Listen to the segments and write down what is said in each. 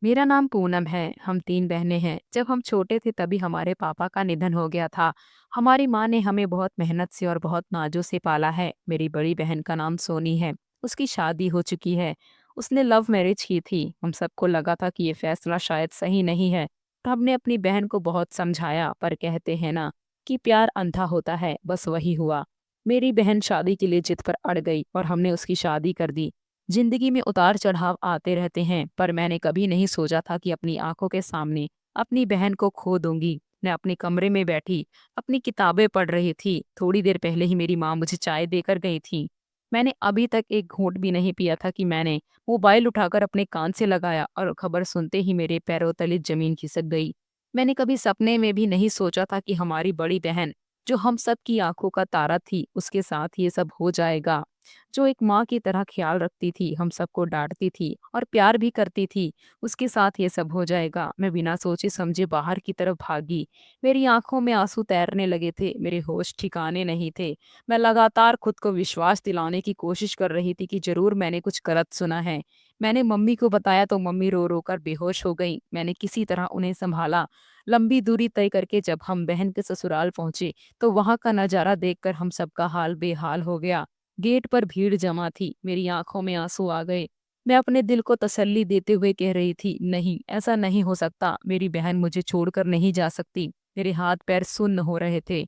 मेरा नाम पूनम है। हम 3 बहनें हैं। जब हम छोटे थे तभी हमारे पापा का निधन हो गया था। हमारी माँ ने हमें बहुत मेहनत से और बहुत नाजों से पाला है। मेरी बड़ी बहन का नाम सोनी है। उसकी शादी हो चुकी है। उसने लव मैरिज की थी। हम सबको लगा था कि ये फैसला शायद सही नहीं है। तो हमने अपनी बहन को बहुत समझाया, पर कहते हैं ना कि प्यार अंधा होता है, बस वही हुआ। मेरी बहन शादी के लिए जिद पर अड़ गई और हमने उसकी शादी कर दी। जिंदगी में उतार चढ़ाव आते रहते हैं, पर मैंने कभी नहीं सोचा था कि अपनी आंखों के सामने अपनी बहन को खो दूंगी। मैं अपने कमरे में बैठी अपनी किताबें पढ़ रही थी। थोड़ी देर पहले ही मेरी माँ मुझे चाय देकर गई थी। मैंने अभी तक एक घूंट भी नहीं पिया था कि मैंने मोबाइल उठाकर अपने कान से लगाया और खबर सुनते ही मेरे पैरों तले जमीन खिसक गई। मैंने कभी सपने में भी नहीं सोचा था कि हमारी बड़ी बहन, जो हम सब की आंखों का तारा थी, उसके साथ ये सब हो जाएगा। जो एक माँ की तरह ख्याल रखती थी, हम सबको डांटती थी और प्यार भी करती थी, उसके साथ ये सब हो जाएगा। मैं बिना सोचे समझे बाहर की तरफ भागी। मेरी आंखों में आंसू तैरने लगे थे, मेरे होश ठिकाने नहीं थे। मैं लगातार खुद को विश्वास दिलाने की कोशिश कर रही थी कि जरूर मैंने कुछ गलत सुना है। मैंने मम्मी को बताया तो मम्मी रो रो कर बेहोश हो गई। मैंने किसी तरह उन्हें संभाला। लंबी दूरी तय करके जब हम बहन के ससुराल पहुंचे तो वहां का नजारा देखकर हम सबका हाल बेहाल हो गया। गेट पर भीड़ जमा थी। मेरी आंखों में आंसू आ गए। मैं अपने दिल को तसल्ली देते हुए कह रही थी, नहीं, ऐसा नहीं हो सकता। मेरी बहन मुझे छोड़कर नहीं जा सकती। मेरे हाथ पैर सुन्न हो रहे थे।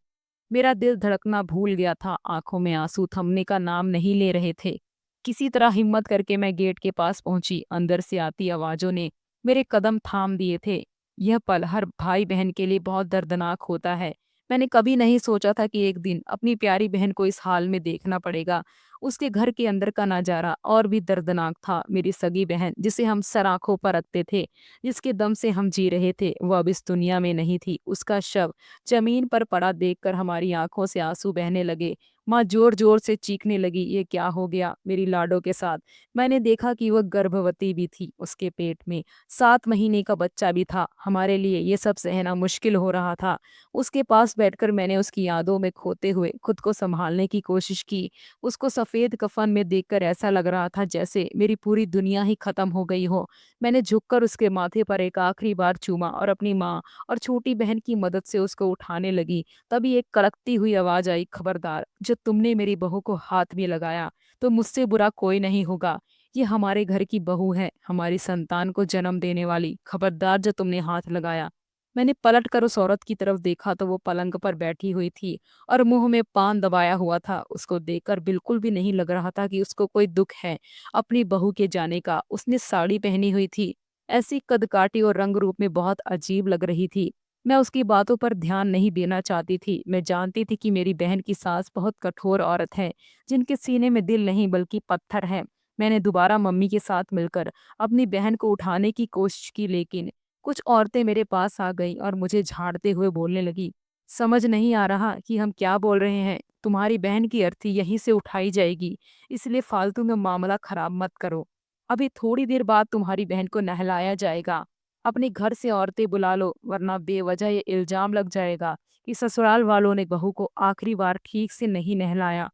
मेरा दिल धड़कना भूल गया था। आंखों में आंसू थमने का नाम नहीं ले रहे थे। किसी तरह हिम्मत करके मैं गेट के पास पहुंची। अंदर से आती आवाजों ने मेरे कदम थाम दिए थे। यह पल हर भाई बहन के लिए बहुत दर्दनाक होता है। मैंने कभी नहीं सोचा था कि एक दिन अपनी प्यारी बहन को इस हाल में देखना पड़ेगा। उसके घर के अंदर का नजारा और भी दर्दनाक था। मेरी सगी बहन, जिसे हम सर आंखों पर रखते थे, जिसके दम से हम जी रहे थे, वह अब इस दुनिया में नहीं थी। उसका शव जमीन पर पड़ा देखकर हमारी आंखों से आंसू बहने लगे। माँ जोर जोर से चीखने लगी, ये क्या हो गया मेरी लाडो के साथ। मैंने देखा कि वह गर्भवती भी थी। उसके पेट में 7 महीने का बच्चा भी था। हमारे लिए ये सब सहना मुश्किल हो रहा था। उसके पास बैठकर मैंने उसकी यादों में खोते हुए खुद को संभालने की कोशिश की। उसको सफेद कफन में देखकर ऐसा लग रहा था जैसे मेरी पूरी दुनिया ही खत्म हो गई हो। मैंने झुककर उसके माथे पर एक आखिरी बार चूमा और अपनी माँ और छोटी बहन की मदद से उसको उठाने लगी। तभी एक कड़कती हुई आवाज आई, खबरदार, जो तुमने मेरी बहू को हाथ में लगाया तो मुझसे बुरा कोई नहीं होगा। ये हमारे घर की बहू है, हमारी संतान को जन्म देने वाली। खबरदार जो तुमने हाथ लगाया। मैंने पलट कर उस औरत की तरफ देखा तो वो पलंग पर बैठी हुई थी और मुंह में पान दबाया हुआ था। उसको देखकर बिल्कुल भी नहीं लग रहा था कि उसको कोई दुख है अपनी बहू के जाने का। उसने साड़ी पहनी हुई थी, ऐसी कदकाठी और रंग रूप में बहुत अजीब लग रही थी। मैं उसकी बातों पर ध्यान नहीं देना चाहती थी। मैं जानती थी कि मेरी बहन की सास बहुत कठोर औरत है, जिनके सीने में दिल नहीं बल्कि पत्थर है। मैंने दोबारा मम्मी के साथ मिलकर अपनी बहन को उठाने की कोशिश की, लेकिन कुछ औरतें मेरे पास आ गईं और मुझे झाड़ते हुए बोलने लगी, समझ नहीं आ रहा कि हम क्या बोल रहे हैं। तुम्हारी बहन की अर्थी यहीं से उठाई जाएगी, इसलिए फालतू में मामला खराब मत करो। अभी थोड़ी देर बाद तुम्हारी बहन को नहलाया जाएगा। अपने घर से औरतें बुला लो, वरना बेवजह ये इल्जाम लग जाएगा कि ससुराल वालों ने बहू को आखिरी बार ठीक से नहीं नहलाया।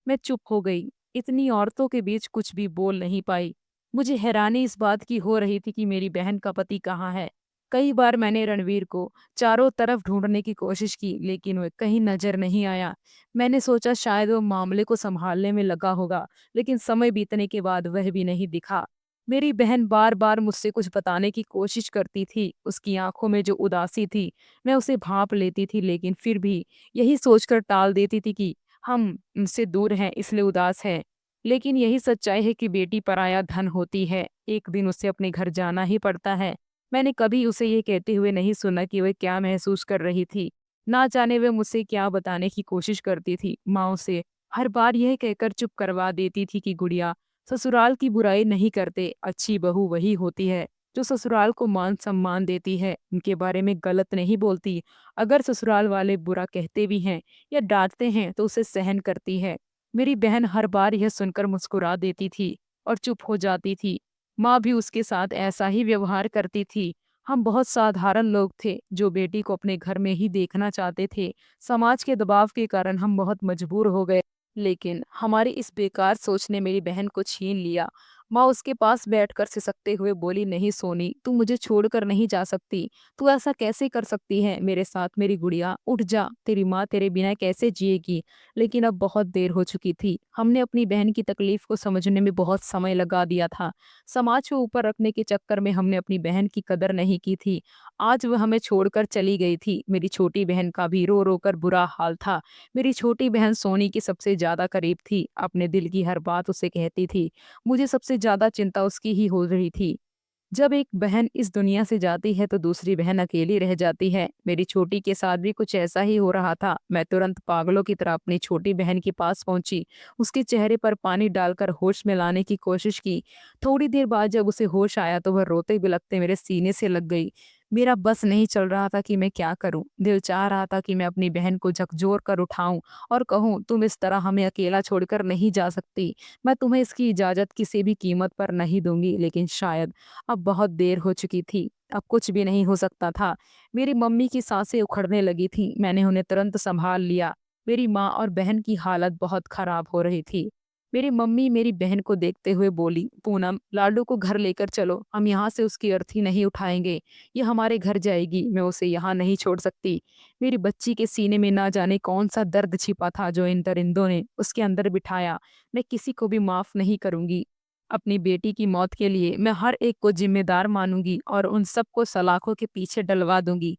मैं चुप हो गई। इतनी औरतों के बीच कुछ भी बोल नहीं पाई। मुझे हैरानी इस बात की हो रही थी कि मेरी बहन का पति कहाँ है। कई बार मैंने रणवीर को चारों तरफ ढूंढने की कोशिश की, लेकिन वह कहीं नजर नहीं आया। मैंने सोचा शायद वो मामले को संभालने में लगा होगा, लेकिन समय बीतने के बाद वह भी नहीं दिखा। मेरी बहन बार बार मुझसे कुछ बताने की कोशिश करती थी। उसकी आंखों में जो उदासी थी, मैं उसे भांप लेती थी, लेकिन फिर भी यही सोचकर टाल देती थी कि हम उनसे दूर हैं इसलिए उदास है। लेकिन यही सच्चाई है कि बेटी पराया धन होती है, एक दिन उसे अपने घर जाना ही पड़ता है। मैंने कभी उसे ये कहते हुए नहीं सुना कि वह क्या महसूस कर रही थी। ना जाने वह मुझसे क्या बताने की कोशिश करती थी। माँ उसे हर बार यह कहकर चुप करवा देती थी कि गुड़िया, ससुराल की बुराई नहीं करते, अच्छी बहू वही होती है जो ससुराल को मान सम्मान देती है, उनके बारे में गलत नहीं बोलती। अगर ससुराल वाले बुरा कहते भी हैं या डांटते हैं तो उसे सहन करती है। मेरी बहन हर बार यह सुनकर मुस्कुरा देती थी और चुप हो जाती थी। माँ भी उसके साथ ऐसा ही व्यवहार करती थी। हम बहुत साधारण लोग थे जो बेटी को अपने घर में ही देखना चाहते थे। समाज के दबाव के कारण हम बहुत मजबूर हो गए, लेकिन हमारी इस बेकार सोच ने मेरी बहन को छीन लिया। माँ उसके पास बैठकर सिसकते हुए बोली, नहीं सोनी, तू मुझे छोड़कर नहीं जा सकती। तू ऐसा कैसे कर सकती है मेरे साथ? मेरी गुड़िया, उठ जा, तेरी माँ तेरे बिना कैसे जिएगी? लेकिन अब बहुत देर हो चुकी थी। हमने अपनी बहन की तकलीफ को समझने में बहुत समय लगा दिया था। समाज को ऊपर रखने के चक्कर में हमने अपनी बहन की कदर नहीं की थी। आज वह हमें छोड़कर चली गई थी। मेरी छोटी बहन का भी रो रो कर बुरा हाल था। मेरी छोटी बहन सोनी की सबसे ज्यादा करीब थी, अपने दिल की हर बात उसे कहती थी। मुझे सबसे ज्यादा चिंता उसकी ही हो रही थी। जब एक बहन इस दुनिया से जाती है तो दूसरी बहन अकेली रह जाती है। मेरी छोटी के साथ भी कुछ ऐसा ही हो रहा था। मैं तुरंत पागलों की तरह अपनी छोटी बहन के पास पहुंची। उसके चेहरे पर पानी डालकर होश में लाने की कोशिश की। थोड़ी देर बाद जब उसे होश आया तो वह रोते बिलखते मेरे सीने से लग गई। मेरा बस नहीं चल रहा था कि मैं क्या करूं। दिल चाह रहा था कि मैं अपनी बहन को झकझोर कर उठाऊं और कहूं, तुम इस तरह हमें अकेला छोड़कर नहीं जा सकती। मैं तुम्हें इसकी इजाजत किसी भी कीमत पर नहीं दूंगी। लेकिन शायद अब बहुत देर हो चुकी थी। अब कुछ भी नहीं हो सकता था। मेरी मम्मी की सांसें उखड़ने लगी थीं। मैंने उन्हें तुरंत संभाल लिया। मेरी माँ और बहन की हालत बहुत खराब हो रही थी। मेरी मम्मी मेरी बहन को देखते हुए बोली, पूनम, लाडू को घर लेकर चलो। हम यहाँ से उसकी अर्थी नहीं उठाएंगे। ये हमारे घर जाएगी। मैं उसे यहाँ नहीं छोड़ सकती। मेरी बच्ची के सीने में ना जाने कौन सा दर्द छिपा था जो इन दरिंदों ने उसके अंदर बिठाया। मैं किसी को भी माफ नहीं करूंगी। अपनी बेटी की मौत के लिए मैं हर एक को जिम्मेदार मानूंगी और उन सबको सलाखों के पीछे डलवा दूंगी।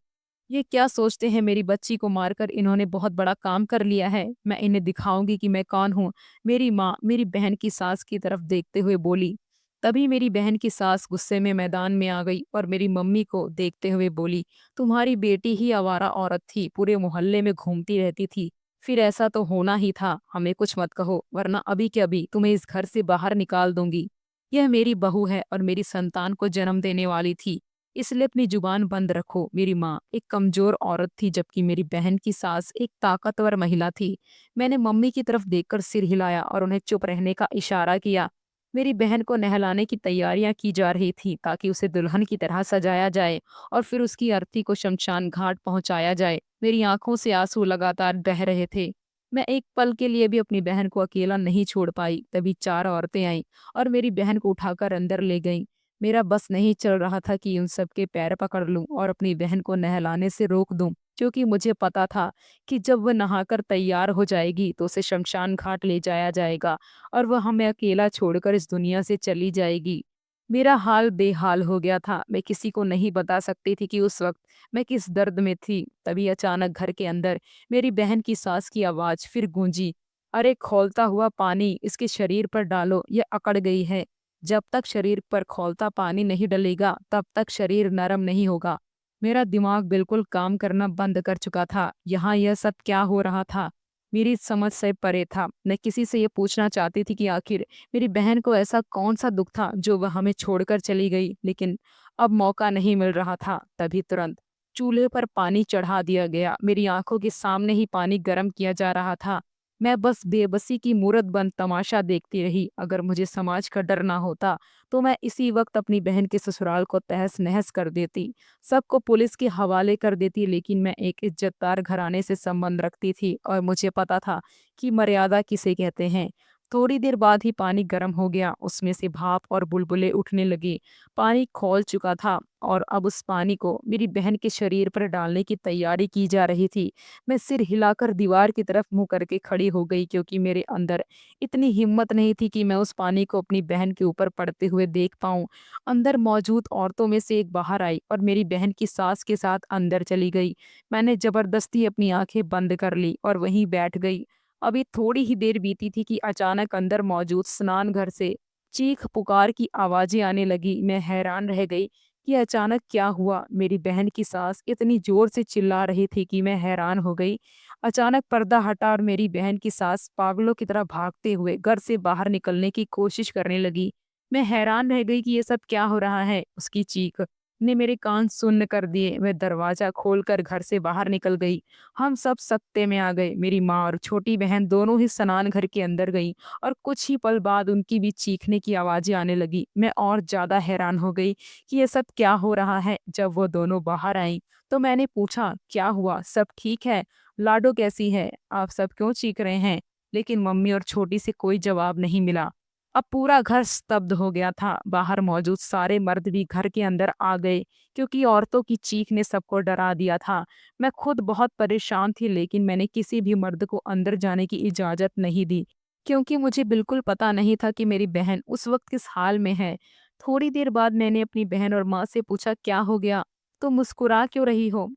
ये क्या सोचते हैं, मेरी बच्ची को मारकर इन्होंने बहुत बड़ा काम कर लिया है। मैं इन्हें दिखाऊंगी कि मैं कौन हूँ। मेरी माँ मेरी बहन की सास की तरफ देखते हुए बोली। तभी मेरी बहन की सास गुस्से में मैदान में आ गई और मेरी मम्मी को देखते हुए बोली, तुम्हारी बेटी ही आवारा औरत थी, पूरे मोहल्ले में घूमती रहती थी। फिर ऐसा तो होना ही था। हमें कुछ मत कहो, वरना अभी के अभी तुम्हें इस घर से बाहर निकाल दूंगी। यह मेरी बहू है और मेरी संतान को जन्म देने वाली थी। इसलिए अपनी जुबान बंद रखो। मेरी माँ एक कमजोर औरत थी, जबकि मेरी बहन की सास एक ताकतवर महिला थी। मैंने मम्मी की तरफ देखकर सिर हिलाया और उन्हें चुप रहने का इशारा किया। मेरी बहन को नहलाने की तैयारियां की जा रही थी ताकि उसे दुल्हन की तरह सजाया जाए और फिर उसकी अर्थी को शमशान घाट पहुंचाया जाए। मेरी आंखों से आंसू लगातार बह रहे थे। मैं एक पल के लिए भी अपनी बहन को अकेला नहीं छोड़ पाई। तभी चार औरतें आईं और मेरी बहन को उठाकर अंदर ले गईं। मेरा बस नहीं चल रहा था कि उन सबके पैर पकड़ लूं और अपनी बहन को नहलाने से रोक दूं, क्योंकि मुझे पता था कि जब वह नहाकर तैयार हो जाएगी तो उसे शमशान घाट ले जाया जाएगा और वह हमें अकेला छोड़कर इस दुनिया से चली जाएगी। मेरा हाल बेहाल हो गया था। मैं किसी को नहीं बता सकती थी कि उस वक्त मैं किस दर्द में थी। तभी अचानक घर के अंदर मेरी बहन की सास की आवाज फिर गूंजी, अरे खौलता हुआ पानी इसके शरीर पर डालो, ये अकड़ गई है। जब तक शरीर पर खौलता पानी नहीं डलेगा तब तक शरीर नरम नहीं होगा। मेरा दिमाग बिल्कुल काम करना बंद कर चुका था। यहाँ यह सब क्या हो रहा था, मेरी समझ से परे था। मैं किसी से ये पूछना चाहती थी कि आखिर मेरी बहन को ऐसा कौन सा दुख था जो वह हमें छोड़कर चली गई। लेकिन अब मौका नहीं मिल रहा था। तभी तुरंत चूल्हे पर पानी चढ़ा दिया गया। मेरी आंखों के सामने ही पानी गर्म किया जा रहा था। मैं बस बेबसी की मूरत बंद तमाशा देखती रही। अगर मुझे समाज का डर ना होता तो मैं इसी वक्त अपनी बहन के ससुराल को तहस नहस कर देती, सबको पुलिस के हवाले कर देती। लेकिन मैं एक इज्जतदार घराने से संबंध रखती थी और मुझे पता था कि मर्यादा किसे कहते हैं। थोड़ी देर बाद ही पानी गर्म हो गया। उसमें से भाप और बुलबुले उठने लगे। पानी खौल चुका था और अब उस पानी को मेरी बहन के शरीर पर डालने की तैयारी की जा रही थी। मैं सिर हिलाकर दीवार की तरफ मुंह करके खड़ी हो गई, क्योंकि मेरे अंदर इतनी हिम्मत नहीं थी कि मैं उस पानी को अपनी बहन के ऊपर पड़ते हुए देख पाऊं। अंदर मौजूद औरतों में से एक बाहर आई और मेरी बहन की सास के साथ अंदर चली गई। मैंने जबरदस्ती अपनी आंखें बंद कर ली और वहीं बैठ गई। अभी थोड़ी ही देर बीती थी कि अचानक अंदर मौजूद स्नान घर से चीख पुकार की आवाजें आने लगी। मैं हैरान रह गई कि अचानक क्या हुआ। मेरी बहन की सास इतनी जोर से चिल्ला रही थी कि मैं हैरान हो गई। अचानक पर्दा हटा और मेरी बहन की सास पागलों की तरह भागते हुए घर से बाहर निकलने की कोशिश करने लगी। मैं हैरान रह गई कि ये सब क्या हो रहा है। उसकी चीख ने मेरे कान सुन्न कर दिए। मैं दरवाजा खोलकर घर से बाहर निकल गई। हम सब सकते में आ गए। मेरी माँ और छोटी बहन दोनों ही स्नान घर के अंदर गईं और कुछ ही पल बाद उनकी भी चीखने की आवाजें आने लगी। मैं और ज्यादा हैरान हो गई कि ये सब क्या हो रहा है। जब वो दोनों बाहर आईं तो मैंने पूछा, क्या हुआ, सब ठीक है? लाडो कैसी है? आप सब क्यों चीख रहे हैं? लेकिन मम्मी और छोटी से कोई जवाब नहीं मिला। अब पूरा घर स्तब्ध हो गया था। बाहर मौजूद सारे मर्द भी घर के अंदर आ गए, क्योंकि औरतों की चीख ने सबको डरा दिया था। मैं खुद बहुत परेशान थी, लेकिन मैंने किसी भी मर्द को अंदर जाने की इजाज़त नहीं दी, क्योंकि मुझे बिल्कुल पता नहीं था कि मेरी बहन उस वक़्त किस हाल में है। थोड़ी देर बाद मैंने अपनी बहन और माँ से पूछा, क्या हो गया? तुम मुस्कुरा क्यों रही हो?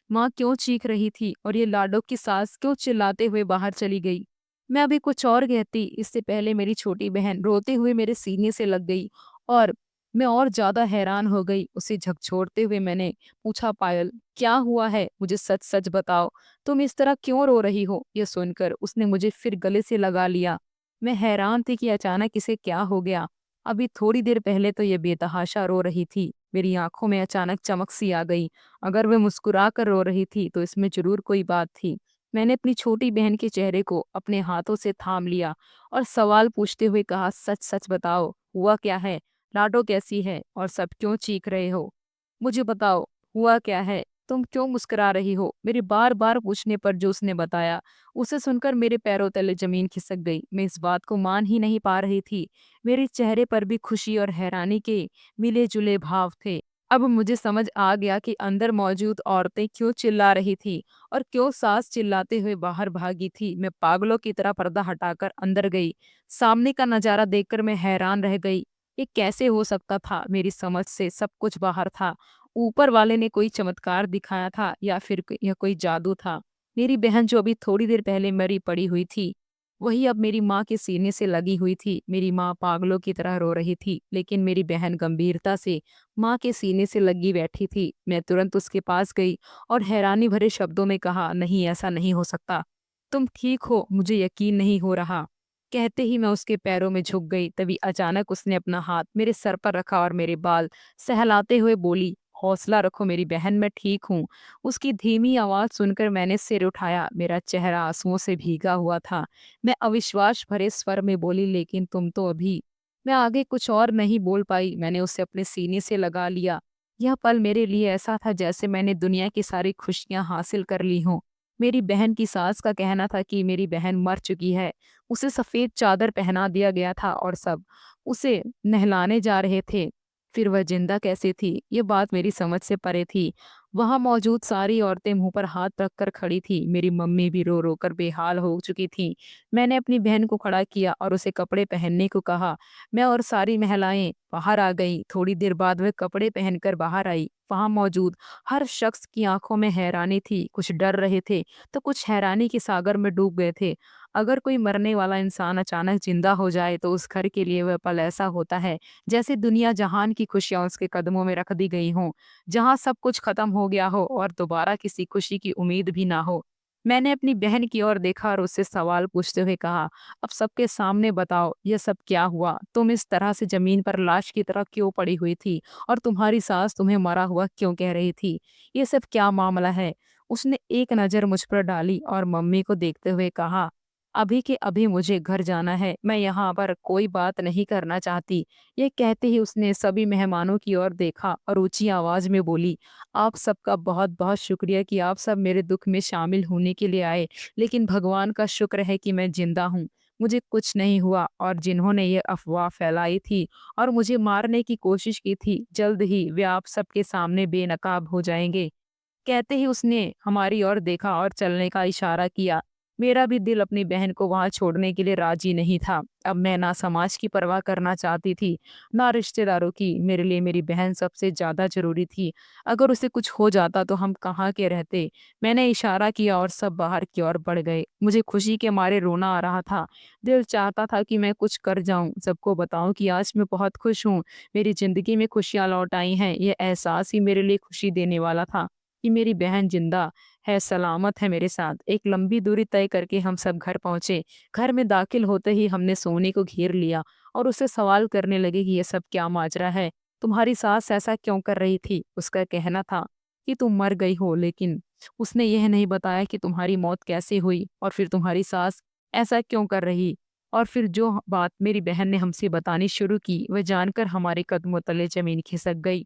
माँ क्यों चीख रही थी और ये लाडो की सास क्यों चिल्लाते हुए बाहर चली गई? मैं अभी कुछ और कहती, इससे पहले मेरी छोटी बहन रोते हुए मेरे सीने से लग गई और मैं और ज्यादा हैरान हो गई। उसे झकझोरते हुए मैंने पूछा, पायल क्या हुआ है? मुझे सच सच बताओ, तुम इस तरह क्यों रो रही हो? यह सुनकर उसने मुझे फिर गले से लगा लिया। मैं हैरान थी कि अचानक इसे क्या हो गया। अभी थोड़ी देर पहले तो ये बेतहाशा रो रही थी। मेरी आंखों में अचानक चमक सी आ गई। अगर वह मुस्कुरा कर रो रही थी तो इसमें जरूर कोई बात थी। मैंने अपनी छोटी बहन के चेहरे को अपने हाथों से थाम लिया और सवाल पूछते हुए कहा, सच सच बताओ, हुआ क्या है? लाडो कैसी है और सब क्यों चीख रहे हो? मुझे बताओ, हुआ क्या है? तुम क्यों मुस्कुरा रही हो? मेरे बार बार पूछने पर जो उसने बताया, उसे सुनकर मेरे पैरों तले जमीन खिसक गई। मैं इस बात को मान ही नहीं पा रही थी। मेरे चेहरे पर भी खुशी और हैरानी के मिले जुले भाव थे। अब मुझे समझ आ गया कि अंदर मौजूद औरतें क्यों चिल्ला रही थी और क्यों सास चिल्लाते हुए बाहर भागी थी। मैं पागलों की तरह पर्दा हटाकर अंदर गई। सामने का नजारा देखकर मैं हैरान रह गई। ये कैसे हो सकता था? मेरी समझ से सब कुछ बाहर था। ऊपर वाले ने कोई चमत्कार दिखाया था या फिर यह कोई जादू था? मेरी बहन जो अभी थोड़ी देर पहले मरी पड़ी हुई थी, वही अब मेरी माँ के सीने से लगी हुई थी। मेरी माँ पागलों की तरह रो रही थी, लेकिन मेरी बहन गंभीरता से माँ के सीने से लगी बैठी थी। मैं तुरंत उसके पास गई और हैरानी भरे शब्दों में कहा, नहीं, ऐसा नहीं हो सकता। तुम ठीक हो, मुझे यकीन नहीं हो रहा। कहते ही मैं उसके पैरों में झुक गई। तभी अचानक उसने अपना हाथ मेरे सर पर रखा और मेरे बाल सहलाते हुए बोली, हौसला रखो मेरी बहन, मैं ठीक हूँ। उसकी धीमी आवाज सुनकर मैंने सिर उठाया। मेरा चेहरा आंसुओं से भीगा हुआ था। मैं अविश्वास भरे स्वर में बोली, लेकिन तुम तो अभी। मैं आगे कुछ और नहीं बोल पाई। मैंने उसे अपने सीने से लगा लिया। यह पल मेरे लिए ऐसा था जैसे मैंने दुनिया की सारी खुशियां हासिल कर ली हों। मेरी बहन की सास का कहना था कि मेरी बहन मर चुकी है। उसे सफेद चादर पहना दिया गया था और सब उसे नहलाने जा रहे थे। फिर वह जिंदा कैसे थी, ये बात मेरी समझ से परे थी। वहां मौजूद सारी औरतें मुंह पर हाथ रखकर खड़ी थी। मेरी मम्मी भी रो रो कर बेहाल हो चुकी थी। मैंने अपनी बहन को खड़ा किया और उसे कपड़े पहनने को कहा। मैं और सारी महिलाएं बाहर आ गई। थोड़ी देर बाद वह कपड़े पहनकर बाहर आई। वहां मौजूद हर शख्स की आंखों में हैरानी थी। कुछ डर रहे थे तो कुछ हैरानी के सागर में डूब गए थे। अगर कोई मरने वाला इंसान अचानक जिंदा हो जाए तो उस घर के लिए वह पल ऐसा होता है जैसे दुनिया जहान की खुशियां उसके कदमों में रख दी गई हों, जहां सब कुछ खत्म हो गया हो और दोबारा किसी खुशी की उम्मीद भी ना हो। मैंने अपनी बहन की ओर देखा और उससे सवाल पूछते हुए कहा, अब सबके सामने बताओ, यह सब क्या हुआ? तुम इस तरह से जमीन पर लाश की तरह क्यों पड़ी हुई थी और तुम्हारी सास तुम्हें मरा हुआ क्यों कह रही थी? ये सब क्या मामला है? उसने एक नजर मुझ पर डाली और मम्मी को देखते हुए कहा, अभी के अभी मुझे घर जाना है, मैं यहाँ पर कोई बात नहीं करना चाहती। ये कहते ही उसने सभी मेहमानों की ओर देखा और ऊंची आवाज में बोली, आप सबका बहुत बहुत शुक्रिया कि आप सब मेरे दुख में शामिल होने के लिए आए, लेकिन भगवान का शुक्र है कि मैं जिंदा हूँ। मुझे कुछ नहीं हुआ और जिन्होंने ये अफवाह फैलाई थी और मुझे मारने की कोशिश की थी, जल्द ही वे आप सबके सामने बेनकाब हो जाएंगे। कहते ही उसने हमारी ओर देखा और चलने का इशारा किया। मेरा भी दिल अपनी बहन को वहां छोड़ने के लिए राजी नहीं था। अब मैं ना समाज की परवाह करना चाहती थी, ना रिश्तेदारों की। मेरे लिए मेरी बहन सबसे ज्यादा जरूरी थी। अगर उसे कुछ हो जाता तो हम कहाँ के रहते। मैंने इशारा किया और सब बाहर की ओर बढ़ गए। मुझे खुशी के मारे रोना आ रहा था। दिल चाहता था कि मैं कुछ कर जाऊं, सबको बताऊं कि आज मैं बहुत खुश हूँ, मेरी जिंदगी में खुशियां लौट आई हैं। ये एहसास ही मेरे लिए खुशी देने वाला था कि मेरी बहन जिंदा है, सलामत है मेरे साथ। एक लंबी दूरी तय करके हम सब घर पहुंचे। घर में दाखिल होते ही हमने सोनी को घेर लिया और उससे सवाल करने लगे कि ये सब क्या माजरा है, तुम्हारी सास ऐसा क्यों कर रही थी? उसका कहना था कि तुम मर गई हो, लेकिन उसने यह नहीं बताया कि तुम्हारी मौत कैसे हुई और फिर तुम्हारी सास ऐसा क्यों कर रही। और फिर जो बात मेरी बहन ने हमसे बतानी शुरू की, वह जानकर हमारे कदमों तले जमीन खिसक गई।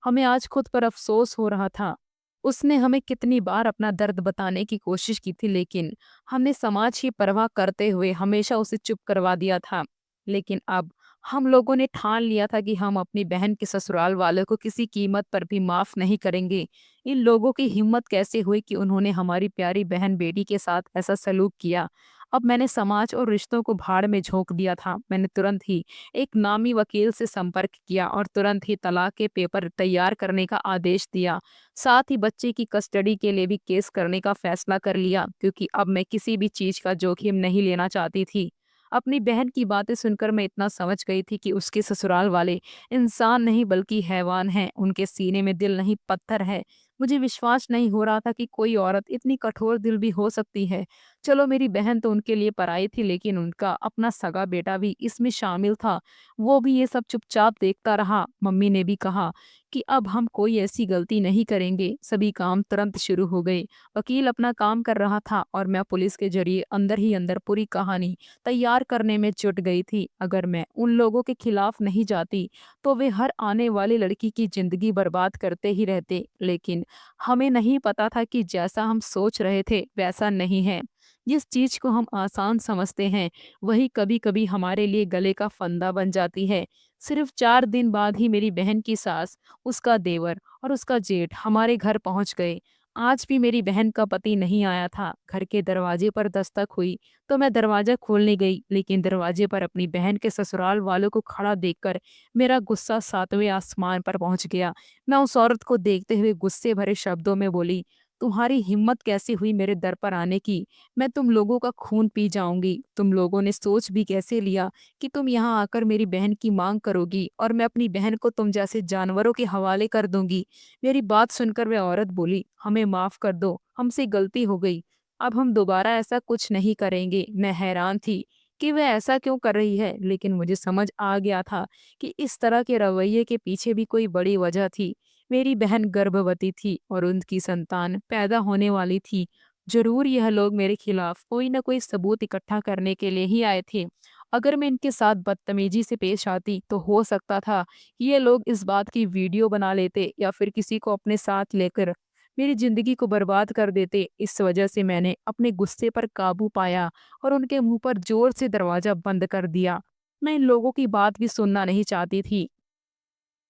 हमें आज खुद पर अफसोस हो रहा था। उसने हमें कितनी बार अपना दर्द बताने की कोशिश की थी, लेकिन हमने समाज की परवाह करते हुए हमेशा उसे चुप करवा दिया था। लेकिन अब हम लोगों ने ठान लिया था कि हम अपनी बहन के ससुराल वालों को किसी कीमत पर भी माफ नहीं करेंगे। इन लोगों की हिम्मत कैसे हुई कि उन्होंने हमारी प्यारी बहन बेटी के साथ ऐसा सलूक किया। अब मैंने समाज और रिश्तों को भाड़ में झोंक दिया था। मैंने तुरंत ही एक नामी वकील से संपर्क किया और तुरंत ही तलाक के पेपर तैयार करने का आदेश दिया। साथ ही बच्चे की कस्टडी के लिए भी केस करने का फैसला कर लिया, क्योंकि अब मैं किसी भी चीज का जोखिम नहीं लेना चाहती थी। अपनी बहन की बातें सुनकर मैं इतना समझ गई थी कि उसके ससुराल वाले इंसान नहीं बल्कि हैवान हैं। उनके सीने में दिल नहीं पत्थर है। मुझे विश्वास नहीं हो रहा था कि कोई औरत इतनी कठोर दिल भी हो सकती है। चलो, मेरी बहन तो उनके लिए पराई थी, लेकिन उनका अपना सगा बेटा भी इसमें शामिल था। वो भी ये सब चुपचाप देखता रहा। मम्मी ने भी कहा कि अब हम कोई ऐसी गलती नहीं करेंगे। सभी काम तुरंत शुरू हो गए। वकील अपना काम कर रहा था और मैं पुलिस के जरिए अंदर ही अंदर पूरी कहानी तैयार करने में जुट गई थी। अगर मैं उन लोगों के खिलाफ नहीं जाती तो वे हर आने वाली लड़की की जिंदगी बर्बाद करते ही रहते। लेकिन हमें नहीं पता था कि जैसा हम सोच रहे थे वैसा नहीं है। जिस चीज को हम आसान समझते हैं वही कभी कभी हमारे लिए गले का फंदा बन जाती है। सिर्फ 4 दिन बाद ही मेरी बहन की सास, उसका देवर और उसका जेठ हमारे घर पहुंच गए। आज भी मेरी बहन का पति नहीं आया था। घर के दरवाजे पर दस्तक हुई तो मैं दरवाजा खोलने गई, लेकिन दरवाजे पर अपनी बहन के ससुराल वालों को खड़ा देखकर मेरा गुस्सा 7वें आसमान पर पहुंच गया। मैं उस औरत को देखते हुए गुस्से भरे शब्दों में बोली, तुम्हारी हिम्मत कैसे हुई मेरे दर पर आने की? मैं तुम लोगों का खून पी जाऊंगी। तुम लोगों ने सोच भी कैसे लिया कि तुम यहाँ आकर मेरी बहन की मांग करोगी और मैं अपनी बहन को तुम जैसे जानवरों के हवाले कर दूंगी? मेरी बात सुनकर वह औरत बोली, हमें माफ कर दो, हमसे गलती हो गई। अब हम दोबारा ऐसा कुछ नहीं करेंगे। मैं हैरान थी कि वह ऐसा क्यों कर रही है, लेकिन मुझे समझ आ गया था कि इस तरह के रवैये के पीछे भी कोई बड़ी वजह थी। मेरी बहन गर्भवती थी और उनकी संतान पैदा होने वाली थी। जरूर यह लोग मेरे खिलाफ कोई न कोई सबूत इकट्ठा करने के लिए ही आए थे। अगर मैं इनके साथ बदतमीजी से पेश आती तो हो सकता था कि ये लोग इस बात की वीडियो बना लेते या फिर किसी को अपने साथ लेकर मेरी जिंदगी को बर्बाद कर देते। इस वजह से मैंने अपने गुस्से पर काबू पाया और उनके मुंह पर जोर से दरवाजा बंद कर दिया। मैं इन लोगों की बात भी सुनना नहीं चाहती थी।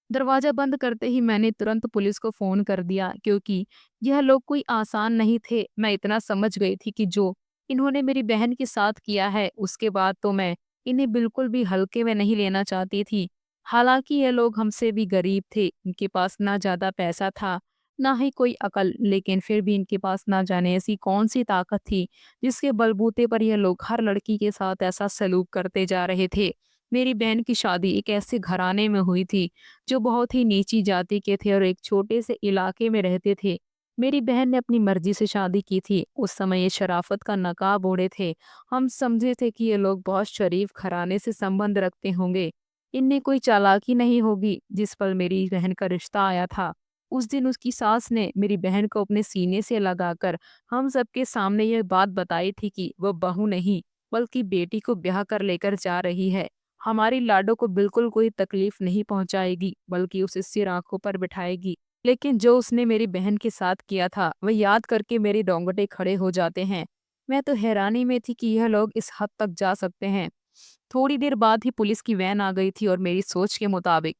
दरवाजा बंद करते ही मैंने तुरंत पुलिस को फोन कर दिया, क्योंकि यह लोग कोई आसान नहीं थे। मैं इतना समझ गई थी कि जो इन्होंने मेरी बहन के साथ किया है उसके बाद तो मैं इन्हें बिल्कुल भी हल्के में नहीं लेना चाहती थी। हालांकि ये लोग हमसे भी गरीब थे। इनके पास ना ज्यादा पैसा था, ना ही कोई अकल, लेकिन फिर भी इनके पास ना जाने ऐसी कौन सी ताकत थी जिसके बलबूते पर यह लोग हर लड़की के साथ ऐसा सलूक करते जा रहे थे। मेरी बहन की शादी एक ऐसे घराने में हुई थी जो बहुत ही नीची जाति के थे और एक छोटे से इलाके में रहते थे। मेरी बहन ने अपनी मर्जी से शादी की थी। उस समय ये शराफत का नकाब ओढ़े थे। हम समझे थे कि ये लोग बहुत शरीफ घराने से संबंध रखते होंगे। इनमें कोई चालाकी नहीं होगी। जिस पल मेरी बहन का रिश्ता आया था उस दिन उसकी सास ने मेरी बहन को अपने सीने से लगाकर हम सबके सामने यह बात बताई थी कि वह बहू नहीं बल्कि बेटी को ब्याह कर लेकर जा रही है। हमारी लाडो को बिल्कुल कोई तकलीफ नहीं पहुंचाएगी, बल्कि उसे सिर आंखों पर बिठाएगी। लेकिन जो उसने मेरी बहन के साथ किया था वह याद करके मेरे रोंगटे खड़े हो जाते हैं। मैं तो हैरानी में थी कि यह लोग इस हद तक जा सकते हैं। थोड़ी देर बाद ही पुलिस की वैन आ गई थी और मेरी सोच के मुताबिक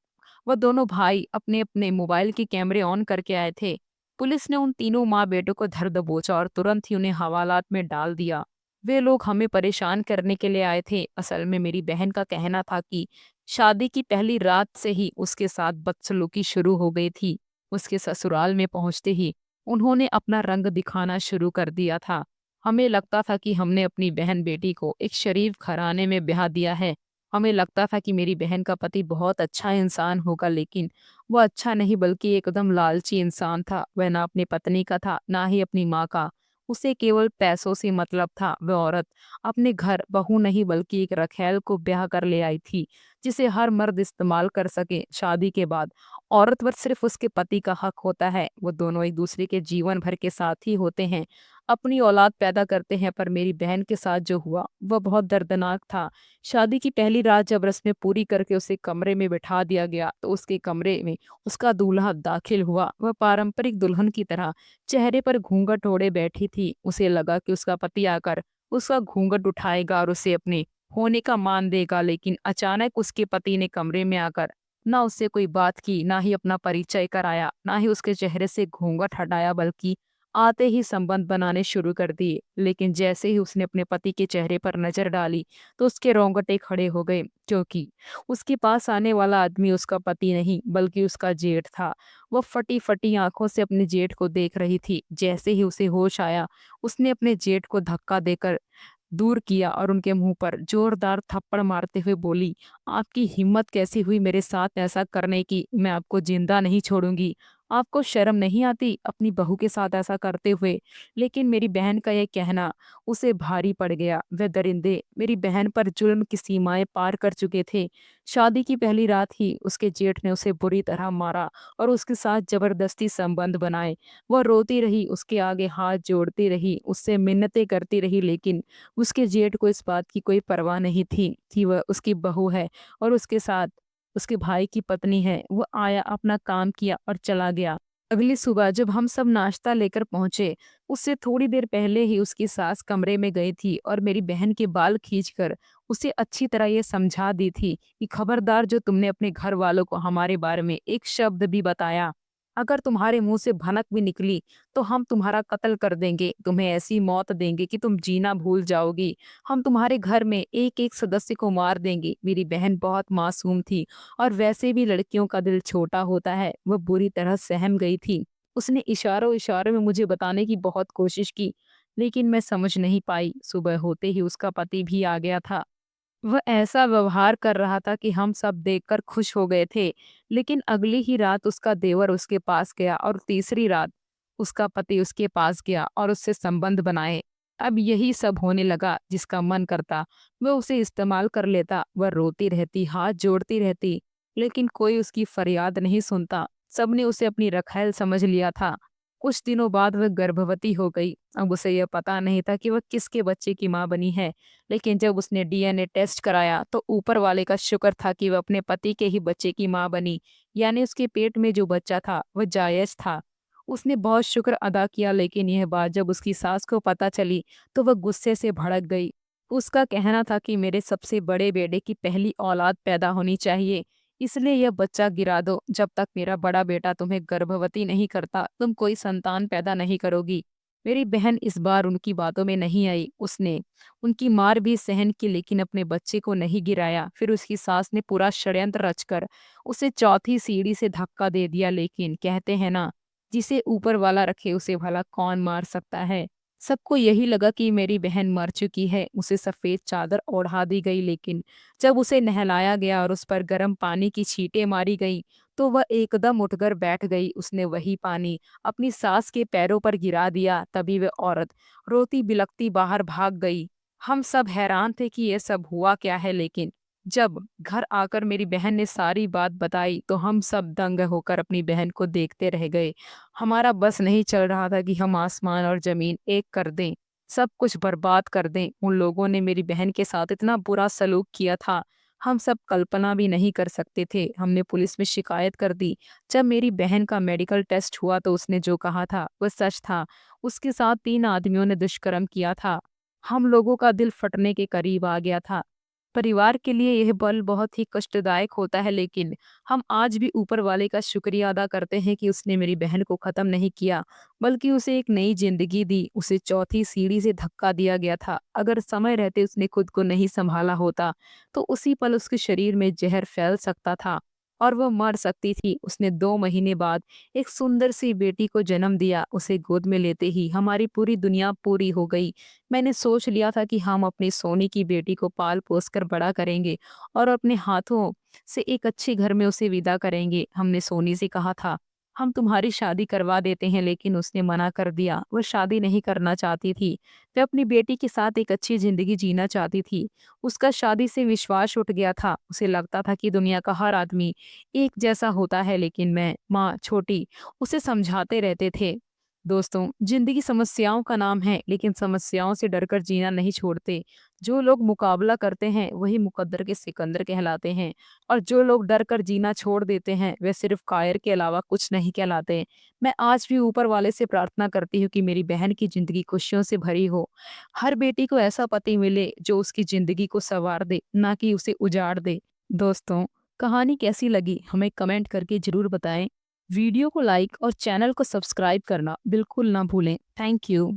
वह दोनों भाई अपने अपने मोबाइल के कैमरे ऑन करके आए थे। पुलिस ने उन तीनों माँ बेटों को धर दबोचा और तुरंत ही उन्हें हवालात में डाल दिया। वे लोग हमें परेशान करने के लिए आए थे। असल में मेरी बहन का कहना था कि शादी की पहली रात से ही उसके साथ बदसलूकी शुरू हो गई थी। उसके ससुराल में पहुंचते ही उन्होंने अपना रंग दिखाना शुरू कर दिया था। हमें लगता था कि हमने अपनी बहन बेटी को एक शरीफ घराने में ब्याह दिया है। हमें लगता था कि मेरी बहन का पति बहुत अच्छा इंसान होगा, लेकिन वो अच्छा नहीं बल्कि एकदम लालची इंसान था। वह ना अपनी पत्नी का था ना ही अपनी माँ का। उसे केवल पैसों से मतलब था। वह औरत अपने घर बहू नहीं बल्कि एक रखैल को ब्याह कर ले आई थी, जिसे हर मर्द इस्तेमाल कर सके। शादी के बाद औरत पर सिर्फ उसके पति का हक होता है। वो दोनों एक दूसरे के जीवन भर के साथी होते हैं, अपनी औलाद पैदा करते हैं। पर मेरी बहन के साथ जो हुआ वह बहुत दर्दनाक था। शादी की पहली रात जब रस्में पूरी करके उसे कमरे में बिठा दिया गया तो उसके कमरे में उसका दूल्हा दाखिल हुआ। वह पारंपरिक दुल्हन की तरह चेहरे पर घूंघट ओढ़े बैठी थी। उसे लगा कि उसका पति आकर उसका घूंघट उठाएगा और उसे अपने होने का मान देगा, लेकिन अचानक उसके पति ने कमरे में आकर ना उससे कोई बात की, ना ही अपना परिचय कराया, ना ही उसके चेहरे से घूंघट हटाया, बल्कि आते ही संबंध बनाने शुरू कर दिए। लेकिन जैसे ही उसने अपने पति के चेहरे पर नजर डाली, तो उसके रोंगटे खड़े हो गए, क्योंकि उसके पास आने वाला आदमी उसका पति नहीं बल्कि उसका जेठ था। वह फटी फटी आंखों से अपने जेठ को देख रही थी। जैसे ही उसे होश आया, उसने अपने जेठ को धक्का देकर दूर किया और उनके मुंह पर जोरदार थप्पड़ मारते हुए बोली, आपकी हिम्मत कैसी हुई मेरे साथ ऐसा करने की? मैं आपको जिंदा नहीं छोड़ूंगी। आपको शर्म नहीं आती अपनी बहू के साथ ऐसा करते हुए? लेकिन मेरी बहन का यह कहना उसे भारी पड़ गया। वह दरिंदे मेरी बहन पर जुल्म की सीमाएं पार कर चुके थे। शादी की पहली रात ही उसके जेठ ने उसे बुरी तरह मारा और उसके साथ जबरदस्ती संबंध बनाए। वह रोती रही, उसके आगे हाथ जोड़ती रही, उससे मिन्नतें करती रही, लेकिन उसके जेठ को इस बात की कोई परवाह नहीं थी कि वह उसकी बहू है और उसके साथ उसके भाई की पत्नी है। वो आया, अपना काम किया और चला गया। अगली सुबह जब हम सब नाश्ता लेकर पहुंचे, उससे थोड़ी देर पहले ही उसकी सास कमरे में गई थी और मेरी बहन के बाल खींचकर उसे अच्छी तरह ये समझा दी थी कि खबरदार, जो तुमने अपने घर वालों को हमारे बारे में एक शब्द भी बताया, अगर तुम्हारे मुंह से भनक भी निकली, तो हम तुम्हारा कत्ल कर देंगे, तुम्हें ऐसी मौत देंगे कि तुम जीना भूल जाओगी। हम तुम्हारे घर में एक एक सदस्य को मार देंगे। मेरी बहन बहुत मासूम थी और वैसे भी लड़कियों का दिल छोटा होता है। वह बुरी तरह सहम गई थी। उसने इशारों इशारों में मुझे बताने की बहुत कोशिश की, लेकिन मैं समझ नहीं पाई। सुबह होते ही उसका पति भी आ गया था। वह ऐसा व्यवहार कर रहा था कि हम सब देखकर खुश हो गए थे। लेकिन अगली ही रात उसका देवर उसके पास गया और तीसरी रात उसका पति उसके पास गया और उससे संबंध बनाए। अब यही सब होने लगा। जिसका मन करता वह उसे इस्तेमाल कर लेता। वह रोती रहती, हाथ जोड़ती रहती, लेकिन कोई उसकी फरियाद नहीं सुनता। सबने उसे अपनी रखैल समझ लिया था। कुछ दिनों बाद वह गर्भवती हो गई। अब उसे यह पता नहीं था कि वह किसके बच्चे की मां बनी है। लेकिन जब उसने डीएनए टेस्ट कराया, तो ऊपर वाले का शुक्र था कि वह अपने पति के ही बच्चे की मां बनी, यानी उसके पेट में जो बच्चा था वह जायज था। उसने बहुत शुक्र अदा किया, लेकिन यह बात जब उसकी सास को पता चली, तो वह गुस्से से भड़क गई। उसका कहना था कि मेरे सबसे बड़े बेटे की पहली औलाद पैदा होनी चाहिए, इसलिए यह बच्चा गिरा दो। जब तक मेरा बड़ा बेटा तुम्हें गर्भवती नहीं करता, तुम कोई संतान पैदा नहीं करोगी। मेरी बहन इस बार उनकी बातों में नहीं आई। उसने उनकी मार भी सहन की, लेकिन अपने बच्चे को नहीं गिराया। फिर उसकी सास ने पूरा षड्यंत्र रचकर उसे चौथी सीढ़ी से धक्का दे दिया। लेकिन कहते हैं ना, जिसे ऊपर वाला रखे उसे भला कौन मार सकता है। सबको यही लगा कि मेरी बहन मर चुकी है। उसे सफेद चादर ओढ़ा दी गई, लेकिन जब उसे नहलाया गया और उस पर गर्म पानी की छींटें मारी गई, तो वह एकदम उठकर बैठ गई। उसने वही पानी अपनी सास के पैरों पर गिरा दिया। तभी वह औरत रोती बिलखती बाहर भाग गई। हम सब हैरान थे कि यह सब हुआ क्या है, लेकिन जब घर आकर मेरी बहन ने सारी बात बताई, तो हम सब दंग होकर अपनी बहन को देखते रह गए। हमारा बस नहीं चल रहा था कि हम आसमान और जमीन एक कर दें, सब कुछ बर्बाद कर दें। उन लोगों ने मेरी बहन के साथ इतना बुरा सलूक किया था, हम सब कल्पना भी नहीं कर सकते थे। हमने पुलिस में शिकायत कर दी। जब मेरी बहन का मेडिकल टेस्ट हुआ, तो उसने जो कहा था वह सच था। उसके साथ 3 आदमियों ने दुष्कर्म किया था। हम लोगों का दिल फटने के करीब आ गया था। परिवार के लिए यह पल बहुत ही कष्टदायक होता है, लेकिन हम आज भी ऊपर वाले का शुक्रिया अदा करते हैं कि उसने मेरी बहन को खत्म नहीं किया, बल्कि उसे एक नई जिंदगी दी। उसे चौथी सीढ़ी से धक्का दिया गया था। अगर समय रहते उसने खुद को नहीं संभाला होता, तो उसी पल उसके शरीर में जहर फैल सकता था और वह मर सकती थी। उसने 2 महीने बाद एक सुंदर सी बेटी को जन्म दिया। उसे गोद में लेते ही हमारी पूरी दुनिया पूरी हो गई। मैंने सोच लिया था कि हम अपनी सोनी की बेटी को पाल पोस कर बड़ा करेंगे और अपने हाथों से एक अच्छे घर में उसे विदा करेंगे। हमने सोनी से कहा था, हम तुम्हारी शादी करवा देते हैं, लेकिन उसने मना कर दिया। वह शादी नहीं करना चाहती थी। वह अपनी बेटी के साथ एक अच्छी जिंदगी जीना चाहती थी। उसका शादी से विश्वास उठ गया था। उसे लगता था कि दुनिया का हर आदमी एक जैसा होता है, लेकिन मैं, माँ छोटी, उसे समझाते रहते थे दोस्तों, जिंदगी समस्याओं का नाम है, लेकिन समस्याओं से डरकर जीना नहीं छोड़ते। जो लोग मुकाबला करते हैं वही मुकद्दर के सिकंदर कहलाते हैं, और जो लोग डर कर जीना छोड़ देते हैं वे सिर्फ कायर के अलावा कुछ नहीं कहलाते। मैं आज भी ऊपर वाले से प्रार्थना करती हूँ कि मेरी बहन की जिंदगी खुशियों से भरी हो। हर बेटी को ऐसा पति मिले जो उसकी जिंदगी को संवार दे, ना कि उसे उजाड़ दे। दोस्तों, कहानी कैसी लगी हमें कमेंट करके जरूर बताएं। वीडियो को लाइक और चैनल को सब्सक्राइब करना बिल्कुल ना भूलें। Thank you.